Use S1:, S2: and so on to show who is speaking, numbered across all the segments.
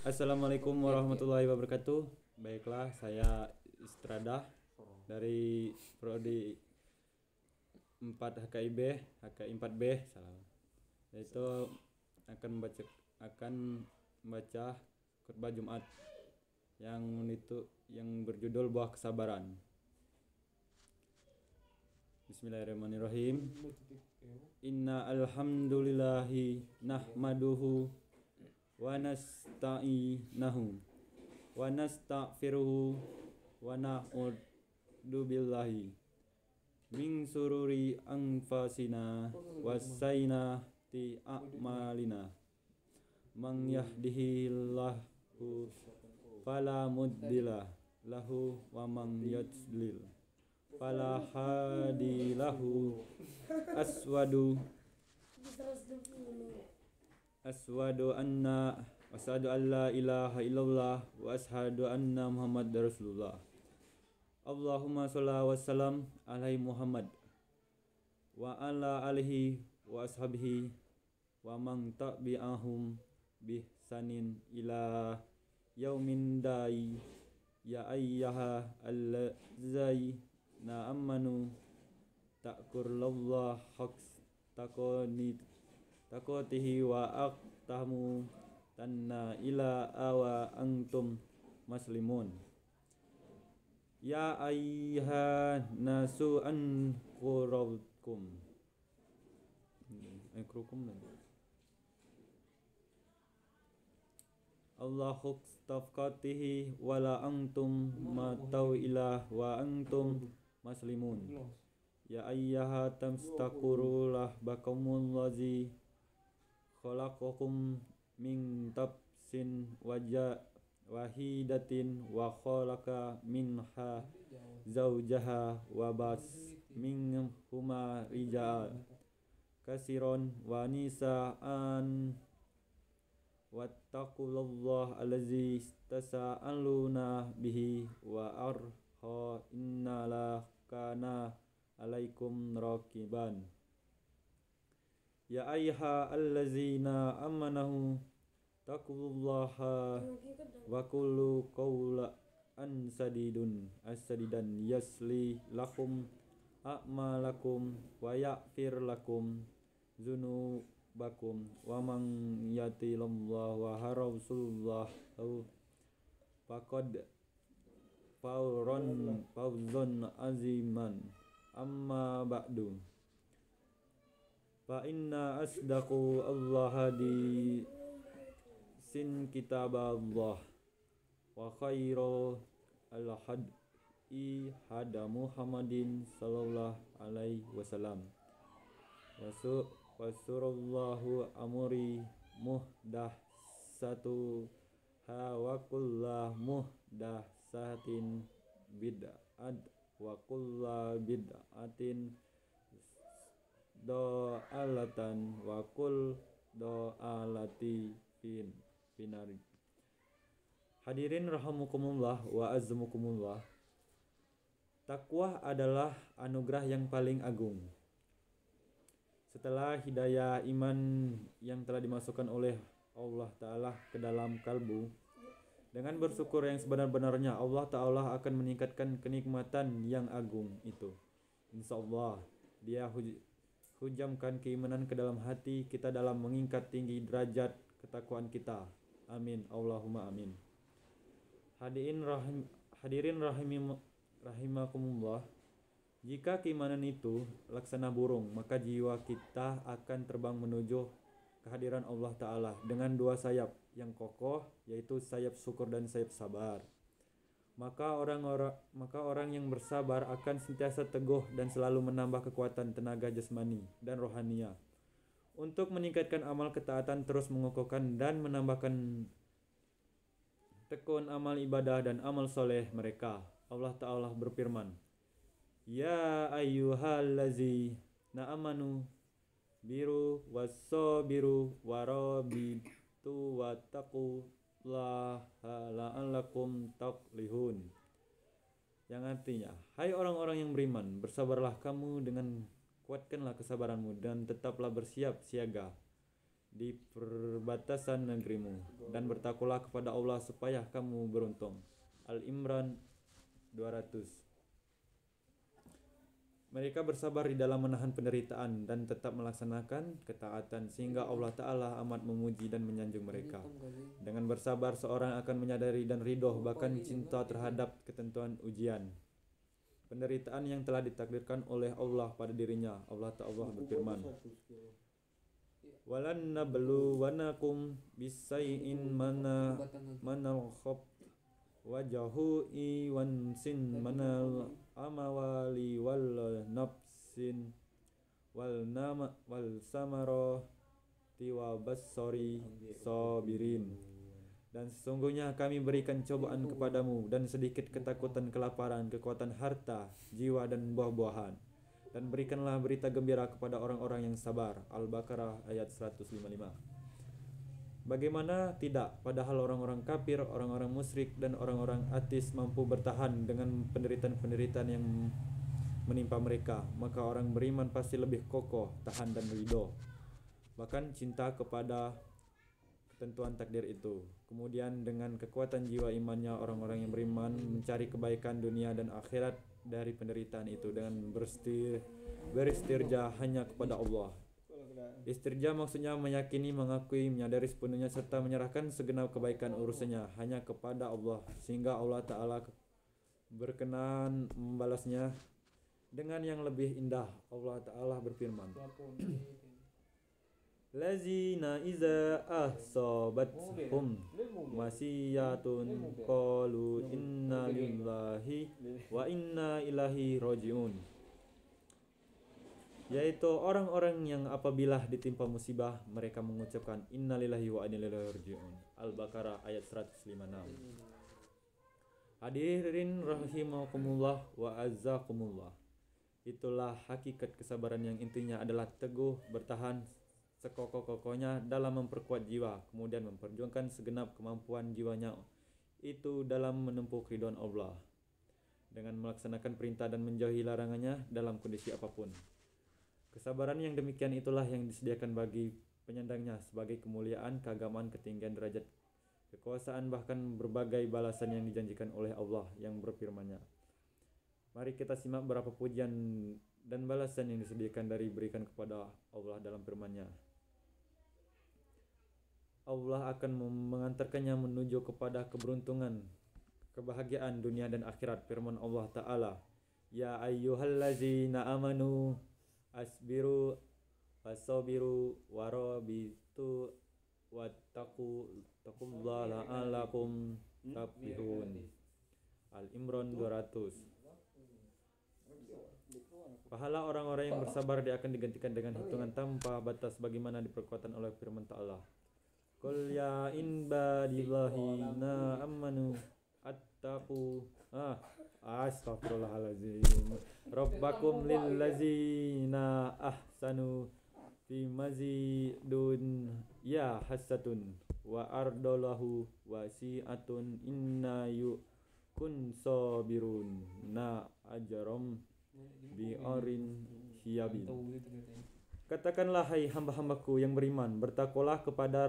S1: Assalamualaikum warahmatullahi wabarakatuh. Baiklah, saya Istrada dari Prodi 4 HKIB, HKI 4B, salah. Yaitu akan membaca khutbah Jumat yang berjudul Buah Kesabaran. Bismillahirrahmanirrahim. Inna alhamdulillahi nahmaduhu wa nasta'inahu wa nastaghfiruhu wa na'udzu billahi min sururi anfusina wa sayyiati a'malina. Man yahdihillahu fala mudilla lahu wa man yudlil fala hadilahu. Aswadu an la ilaha illallah wa ashadu anna Muhammadar Rasulullah. Allahumma sholli wa sallam alaihi Muhammad wa ala alihi wa ashabihi wa man tabi'ahum bi ihsanin ila yaumin dai. Ya ayyaha allazina amanu taqullaha haqqa takotihi wa aqtamu tanna ila awa antum muslimun. Ya ayyuhan nasu anfurukum Allahu tafqatihi wala antum matau ilah wa antum muslimun. Ya ayyaha tamstaqurulah bakumul ladzi khalaqakum min tabsin wahidatin wa khalaqa minha zawjaha wa bas minhuma rijal kasiron wa nisaan wattaqullaha allazi tasaaluna bihi wa arha innala kana alaikum raqiban. Ya ayyuha allazina amanu taqullaha wa qulu qawlan sadidan yasli lakum a'malakum wa yaghfir lakum dzunubakum wa man yatillaha wa rasulullah faqad fawzan aziman. Amma ba'du, fa inna asdaqu Allah di sin kitab Allah wa khairu al-hadi hada Muhammadin sallallahu alaihi wasallam wa surallahu amuri muhdahsatu wa kullu muhdahsatin bid'at wa kullu bid'atin do'alatan wa kull do'alati finari. Hadirin rahimakumullah wa azmukumullah. Takwa adalah anugerah yang paling agung. Setelah hidayah iman yang telah dimasukkan oleh Allah Ta'ala ke dalam kalbu, dengan bersyukur yang sebenar-benarnya, Allah Ta'ala akan meningkatkan kenikmatan yang agung itu. InsyaAllah Dia hujamkan keimanan ke dalam hati kita dalam mengangkat tinggi derajat ketakwaan kita. Amin. Allahumma amin. Hadirin rahimakumullah. Jika keimanan itu laksana burung, maka jiwa kita akan terbang menuju kehadiran Allah Ta'ala dengan dua sayap yang kokoh, yaitu sayap syukur dan sayap sabar. Maka orang yang bersabar akan sentiasa teguh dan selalu menambah kekuatan tenaga jasmani dan rohania untuk meningkatkan amal ketaatan, terus mengokohkan dan menambahkan tekun amal ibadah dan amal soleh mereka. Allah Ta'ala berfirman, Ya ayyuhallazina amanu biru wasobiru warabitu wattaqullaha la'allakum tuflihun. Yang artinya, hai orang-orang yang beriman, bersabarlah kamu dengan kuatkanlah kesabaranmu dan tetaplah bersiap siaga. di perbatasan negerimu, dan bertakwalah kepada Allah supaya kamu beruntung. Al-Imran 200. Mereka bersabar di dalam menahan penderitaan dan tetap melaksanakan ketaatan sehingga Allah Ta'ala amat memuji dan menyanjung mereka. Dengan bersabar seorang akan menyadari dan ridho bahkan cinta terhadap ketentuan ujian penderitaan yang telah ditakdirkan oleh Allah pada dirinya. Allah Ta'ala berfirman, walan nabluwanakum bisay'in manal khab wajahu iwan sin manal amawali wal nafsin wal nama wal samaro tiwa basori sabirin. Dan sesungguhnya kami berikan cobaan kepadamu dan sedikit ketakutan, kelaparan, kekuatan harta, jiwa dan buah-buahan. Dan berikanlah berita gembira kepada orang-orang yang sabar. Al-Baqarah ayat 155. Bagaimana tidak, padahal orang-orang kafir, orang-orang musyrik, dan orang-orang ateis mampu bertahan dengan penderitaan-penderitaan yang menimpa mereka, maka orang beriman pasti lebih kokoh, tahan dan ridho, bahkan cinta kepada ketentuan takdir itu. Kemudian dengan kekuatan jiwa imannya, orang-orang yang beriman mencari kebaikan dunia dan akhirat dari penderitaan itu dengan beristirja hanya kepada Allah. Istirja maksudnya meyakini, mengakui, menyadari sepenuhnya serta menyerahkan segenap kebaikan urusannya hanya kepada Allah sehingga Allah Ta'ala berkenan membalasnya dengan yang lebih indah. Allah Ta'ala berfirman, lazina iza ahsabathum masiyatun qalu inna lillahi wa inna ilaihi rajiun. Yaitu orang-orang yang apabila ditimpa musibah mereka mengucapkan innalillahi wa inna ilaihi rajiun. Al-Baqarah ayat 156. Hadirin rahimakumullah wa azzakumullah. Itulah hakikat kesabaran yang intinya adalah teguh bertahan sekokoh-kokohnya dalam memperkuat jiwa, kemudian memperjuangkan segenap kemampuan jiwanya itu dalam menempuh ridhoan Allah dengan melaksanakan perintah dan menjauhi larangannya dalam kondisi apapun. Kesabaran yang demikian itulah yang disediakan bagi penyandangnya sebagai kemuliaan, keagamaan, ketinggian derajat, kekuasaan, bahkan berbagai balasan yang dijanjikan oleh Allah yang berfirman-Nya. Mari kita simak berapa pujian dan balasan yang disediakan dari berikan kepada Allah dalam firman-Nya. Allah akan mengantarkannya menuju kepada keberuntungan, kebahagiaan dunia dan akhirat. Firman Allah Ta'ala, ya ayyuhallazina amanu asbiru wasabiru warabitu wattaqullaha la'allakum tuflihun. Al-Imran 200. Pahala orang-orang yang bersabar dia akan digantikan dengan hitungan tanpa batas sebagaimana diperkuatkan oleh firman Ta'ala, qul ya ibadillahi na amanu attaqu astaghfirullahaladzim rabbakum lillazina ahsanu fi mazidun ya hasatun wa ardolahu wasi'atun inna yukun sabirun na ajarom bi'arin hiyabin. Katakanlah, hai hamba-hambaku yang beriman, bertakwalah kepada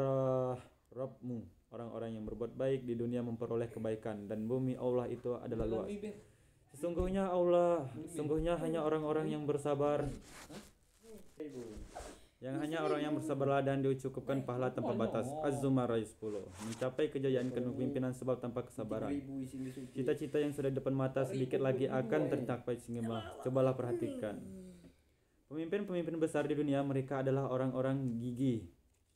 S1: Rabbmu. Orang-orang yang berbuat baik di dunia memperoleh kebaikan, dan bumi Allah itu adalah luas. Sesungguhnya hanya orang-orang yang bersabar, orang yang bersabarlah dan dicukupkan pahala tanpa batas. Az-Zumar ayat 10. Mencapai kejayaan kepemimpinan sebab tanpa kesabaran. Cita-cita yang sudah di depan mata sedikit lagi akan tercapai sehingga cobalah perhatikan. Pemimpin-pemimpin besar di dunia mereka adalah orang-orang gigih,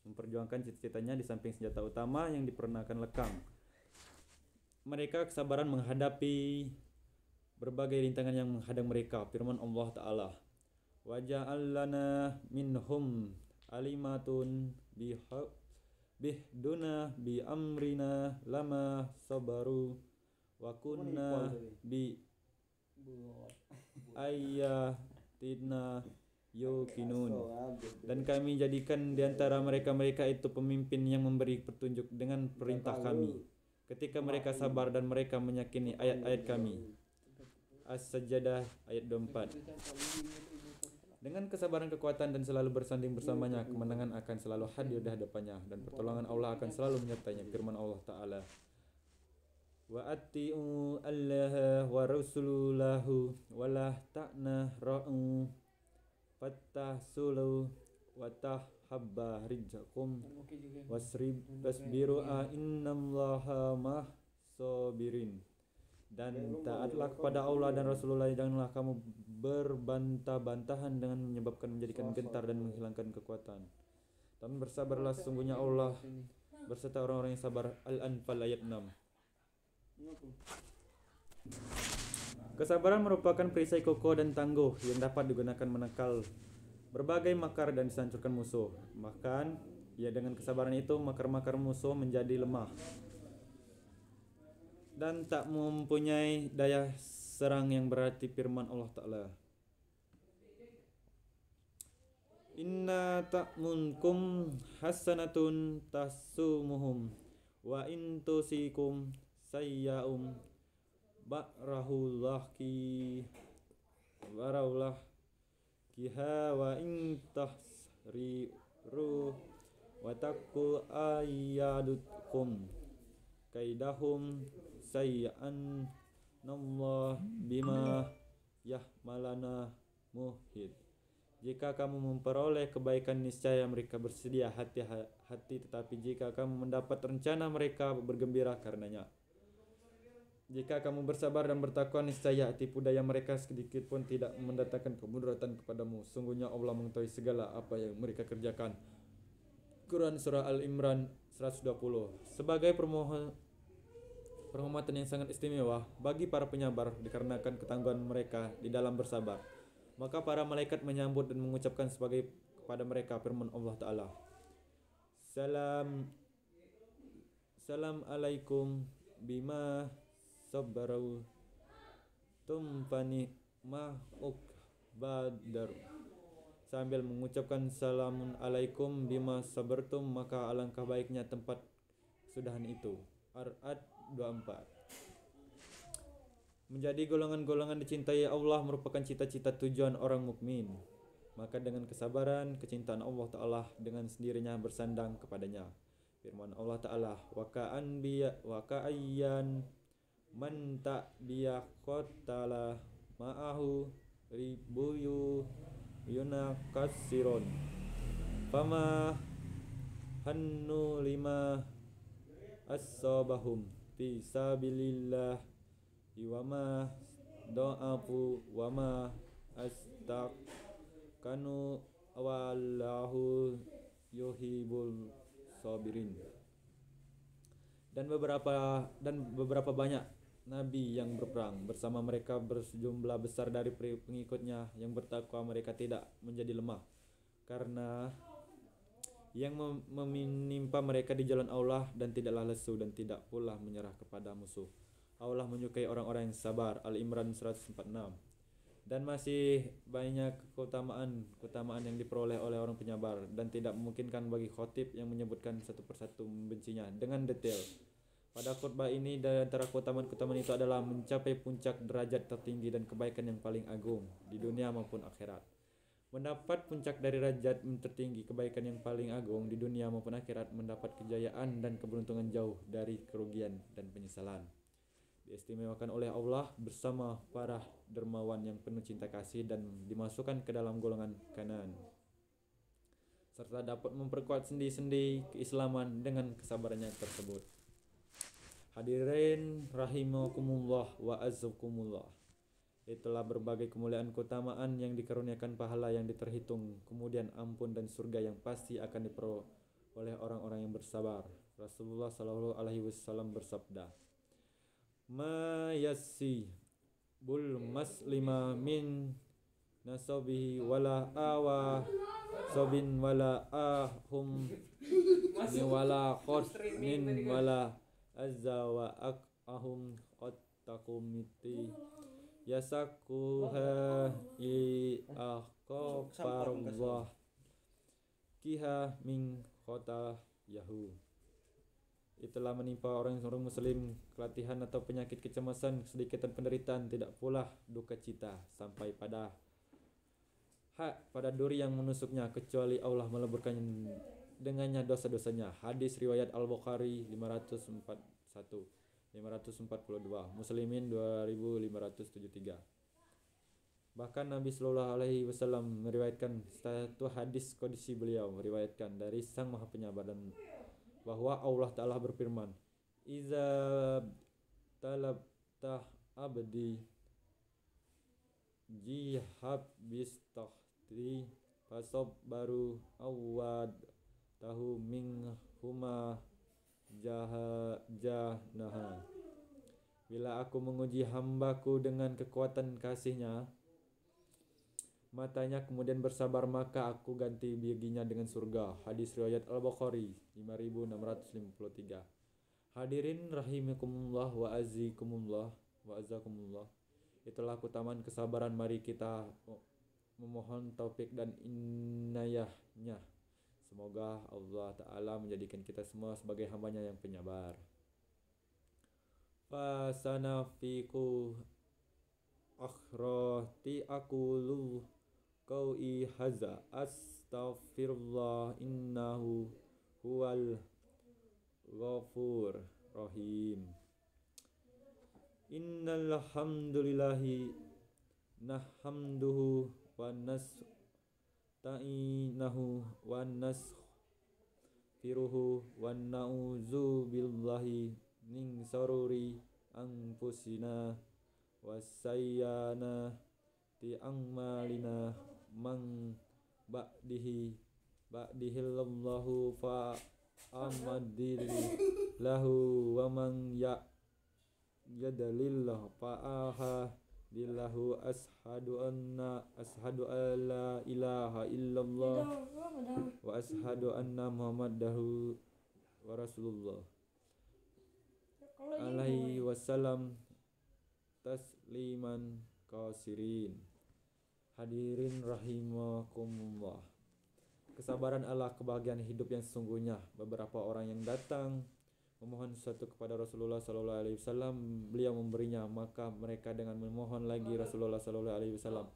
S1: memperjuangkan cita-citanya di samping senjata utama yang diperanakan lekang. Mereka kesabaran menghadapi berbagai rintangan yang menghadang mereka. Firman Allah Ta'ala, wa ja'alna minhum alimatun bihduna bi amrina lama sabaru wa kunna bi ayatina yuqinun. Dan kami jadikan di antara mereka itu pemimpin yang memberi petunjuk dengan perintah kami ketika mereka sabar dan mereka meyakini ayat-ayat kami. As-Sajdah ayat 24. Dengan kesabaran, kekuatan, dan selalu bersanding bersamanya, kemenangan akan selalu hadir di hadapannya, dan pertolongan Allah akan selalu menyertainya. Firman Allah Ta'ala, wa atti'u allaha wa rasulahu wa la ta'nahru fattahsulu wa tahabba rijjakum wasbiru innallaha mah sabirin. Dan taatlah kepada Allah dan Rasulullah, janganlah kamu berbantah-bantahan dengan menjadikan gentar dan menghilangkan kekuatan. Dan bersabarlah, sesungguhnya Allah berserta orang-orang yang sabar. Al-Anfal ayat 6. Kesabaran merupakan perisai kokoh dan tangguh yang dapat digunakan menangkal berbagai makar dan dihancurkan musuh. Bahkan ya dengan kesabaran itu makar-makar musuh menjadi lemah dan tak mempunyai daya serang yang berarti. Firman Allah Ta'ala, inna ta'munkum hasanatun tasumuhum wa intusikum sayya'um ba'rahullah kiha wa intahriru wa takku ayyadukum kaidahum sayyan nallah bima yahmalana muhid. Jika kamu memperoleh kebaikan, niscaya mereka bersedia hati-hati, tetapi jika kamu mendapat rencana, mereka bergembira karenanya. Jika kamu bersabar dan bertakwa, niscaya tipu daya mereka sedikit pun tidak mendatangkan kemudaratan kepadamu. Sungguhnya Allah mengetahui segala apa yang mereka kerjakan. Quran Surah Al-Imran 120. Sebagai penghormatan yang sangat istimewa bagi para penyabar dikarenakan ketangguhan mereka di dalam bersabar, maka para malaikat menyambut dan mengucapkan sebagai kepada mereka firman Allah Ta'ala, Salam alaikum bima sabaru tumfani ma'uk badar. Sambil mengucapkan salamun alaikum bima sabartum, maka alangkah baiknya tempat sudahan itu. Ar-Ad 24. Menjadi golongan-golongan dicintai Allah merupakan cita-cita tujuan orang mukmin. Maka dengan kesabaran, kecintaan Allah Ta'ala dengan sendirinya bersandang kepadanya. Firman Allah Ta'ala, wa ka'ayyan man ta'biyaqatala ma'ahu ribuyu yunakasiron fama hannu lima as-sabahum fi sabilillah wama do'afu wama astakanu wallahu yuhibul sabirin. Dan beberapa banyak nabi yang berperang bersama mereka berjumlah besar dari pengikutnya yang bertakwa, mereka tidak menjadi lemah karena yang menimpa mereka di jalan Allah, dan tidaklah lesu dan tidak pula menyerah kepada musuh. Allah menyukai orang-orang yang sabar. Al-Imran 146. Dan masih banyak keutamaan yang diperoleh oleh orang penyabar, dan tidak memungkinkan bagi khotib yang menyebutkan satu persatu membencinya dengan detail. Pada khutbah ini, dari antara keutamaan itu adalah mencapai puncak derajat tertinggi dan kebaikan yang paling agung di dunia maupun akhirat. Mendapat puncak dari derajat tertinggi kebaikan yang paling agung di dunia maupun akhirat, mendapat kejayaan dan keberuntungan jauh dari kerugian dan penyesalan. Diistimewakan oleh Allah bersama para dermawan yang penuh cinta kasih dan dimasukkan ke dalam golongan kanan, serta dapat memperkuat sendi-sendi keislaman dengan kesabarannya tersebut. Hadirin rahimakumullah wa azzakumullah. Itulah berbagai kemuliaan keutamaan yang dikaruniakan pahala yang diterhitung, kemudian ampun dan surga yang pasti akan diperoleh orang-orang yang bersabar. Rasulullah sallallahu alaihi wasallam bersabda, ma yassi bul maslima min nasabihi wala awa sabin wala ahum ni wala khosnin wala azza wa ahum qattakumiti yasakuha iaqafarullah kiha min kota yahu. Itulah menimpa orang muslim kelatihan atau penyakit kecemasan, kesedikatan penderitaan, tidak pula duka cita, sampai pada pada duri yang menusuknya kecuali Allah meleburkan dengannya dosa-dosanya. Hadis riwayat Al-Bukhari 541, 542, Muslimin 2573. Bahkan Nabi Shallallahu Alaihi Wasallam meriwayatkan satu hadis qudsi, beliau meriwayatkan dari Sang Maha Penyabar dan bahwa Allah Ta'ala berfirman, Iza talabtah abdi jihab bistahti fasob baru awad tahu ming huma jahnaha. Bila aku menguji hambaku dengan kekuatan kasihnya, matanya kemudian bersabar, maka aku ganti baginya dengan surga. Hadis riwayat Al-Bukhari 5653. Hadirin rahimakumullah wa azikumullah wa azakumullah. Itulah keutamaan kesabaran. Mari kita memohon taufik dan inayahnya. Semoga Allah Ta'ala menjadikan kita semua sebagai hambanya yang penyabar. Fasanafiku akhrati akulu qaui haza astaghfirullah innahu huwal ghafur rahim. Innal hamdulillahi nahhamduhu wa nasta'inahu wa nastaghfiruhu wa na'udzu billahi min syaruri anfusina wa sayyiati a'malina. Man ba'dihillahu fa amadillahu wa man yadlillah fa'aha dillahu. Ashadu alla ilaha illallah wa ashadu anna muhammadahu wa rasulullah alaihi wasallam tasliman kasirin. Hadirin rahimakumullah. Kesabaran adalah kebahagiaan hidup yang sesungguhnya. Beberapa orang yang datang memohon sesuatu kepada Rasulullah Sallallahu Alaihi Wasallam, beliau memberinya. Maka mereka dengan memohon lagi, Rasulullah Sallallahu Alaihi Wasallam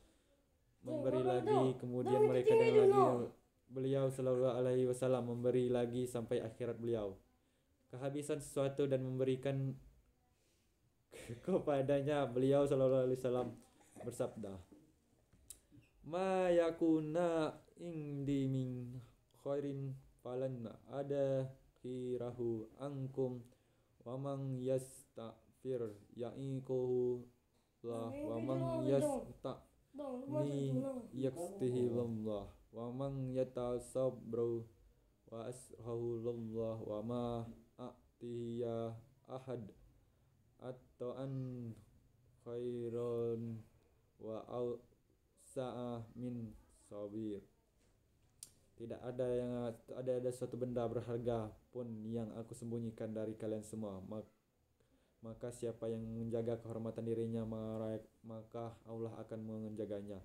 S1: memberi lagi. Kemudian mereka dengan lagi, beliau Sallallahu Alaihi Wasallam memberi lagi sampai akhirat beliau kehabisan sesuatu dan memberikan kepadanya. Beliau Sallallahu Alaihi Wasallam bersabda, Ma yakuna indi min khairin falanna ada khirahu ankum wa man yasta'fir ya'ikuhu lah wa man yasta'ni yakstihi lallah wa man yatasabru wa asrahu lallah wa ma a'tiya ahad atau an khairon wa sa'ah min sabir. Tidak ada suatu benda berharga pun yang aku sembunyikan dari kalian semua. Maka siapa yang menjaga kehormatan dirinya, maka Allah akan menjaganya.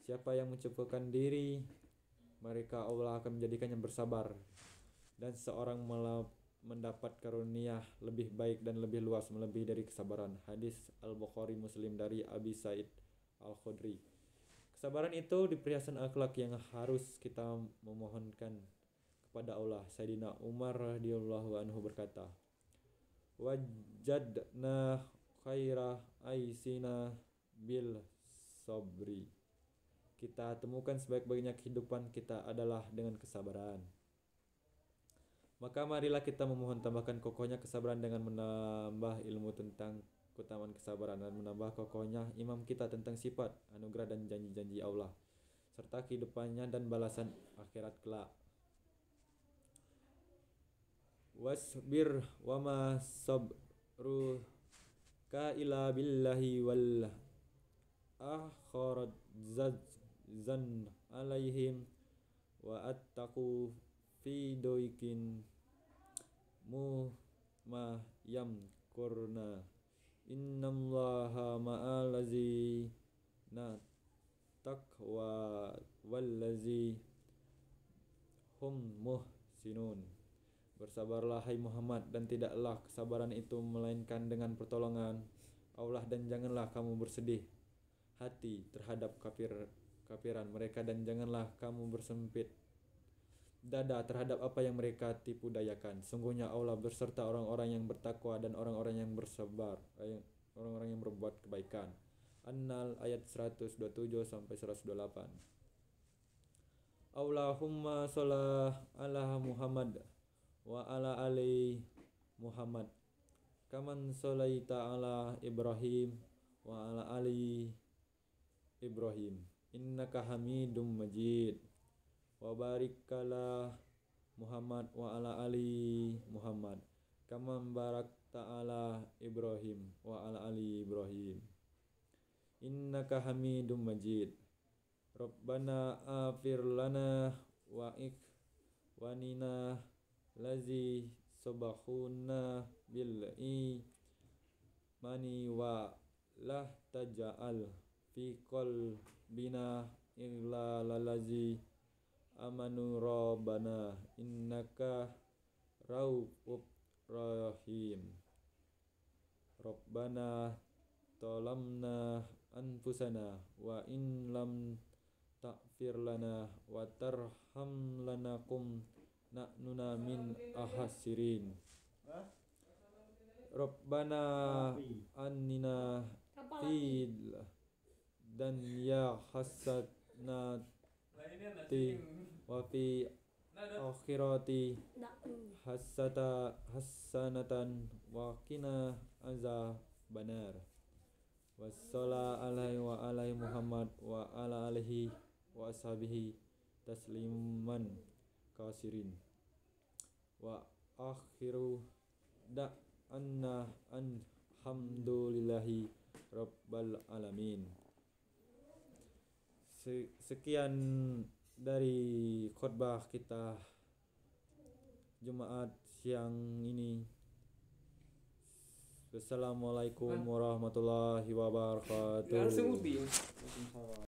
S1: Siapa yang mencukupkan diri, mereka Allah akan menjadikannya bersabar. Dan seorang malah mendapat karunia lebih baik dan lebih luas melebihi dari kesabaran. Hadis Al-Bukhari Muslim dari Abi Sa'id Al-Khudri. Kesabaran itu diperhiasan akhlak yang harus kita memohonkan kepada Allah. Sayyidina Umar radhiyallahu anhu berkata, Wajadna khaira aisina bil sabri. Kita temukan sebaik-baiknya kehidupan kita adalah dengan kesabaran. Maka marilah kita memohon tambahkan kokohnya kesabaran dengan menambah ilmu tentang keutamaan kesabaran dan menambah kokohnya imam kita tentang sifat, anugerah dan janji-janji Allah serta kehidupannya dan balasan akhirat kelak. Wasbir wa ma sabruka illa billahi wal akhirat zan alaihim wa attaqu fi doikin ma yamkurna. Innallaha ma'allazina taqwa wallazi hum muhsinun. Bersabarlah hai Muhammad, dan tidaklah kesabaran itu melainkan dengan pertolongan Allah, dan janganlah kamu bersedih hati terhadap kafiran mereka, dan janganlah kamu bersempit dada terhadap apa yang mereka tipu dayakan. Sungguhnya Allah berserta orang-orang yang bertakwa dan orang-orang yang bersabar, orang-orang yang berbuat kebaikan. An-Nahl ayat 127 sampai 128. Allahumma sholli ala Muhammad wa ala ali Muhammad kaman sholaita ala Ibrahim wa ala ali Ibrahim innaka Hamidum Majid wa barik ala Muhammad wa ala ali Muhammad kaman barakta ala Ibrahim wa ala ali Ibrahim innaka Hamidum Majid. Rabbana afir lana wa ikhwanina lazi sabahuna bil imani wa la taj'al fi qalbina illa lalazi amanu rabbana innaka raufur rahim. Rabbana talamna anfusana wa in lam ta'fir lana wa tarham lanakum na'nuna min ahasirin. Rabbana annina fil dan ya hasanati wa fi akhirati hasanatan wa qina azabannar. Wassallallahu alaihi wa alaihi Muhammad wa ala alihi wa ashabihi tasliman kasirin. Wa akhiru da'anna alhamdulillahi rabbil alamin. Sekian dari khutbah kita Jumat siang ini. Wassalamualaikum warahmatullahi wabarakatuh.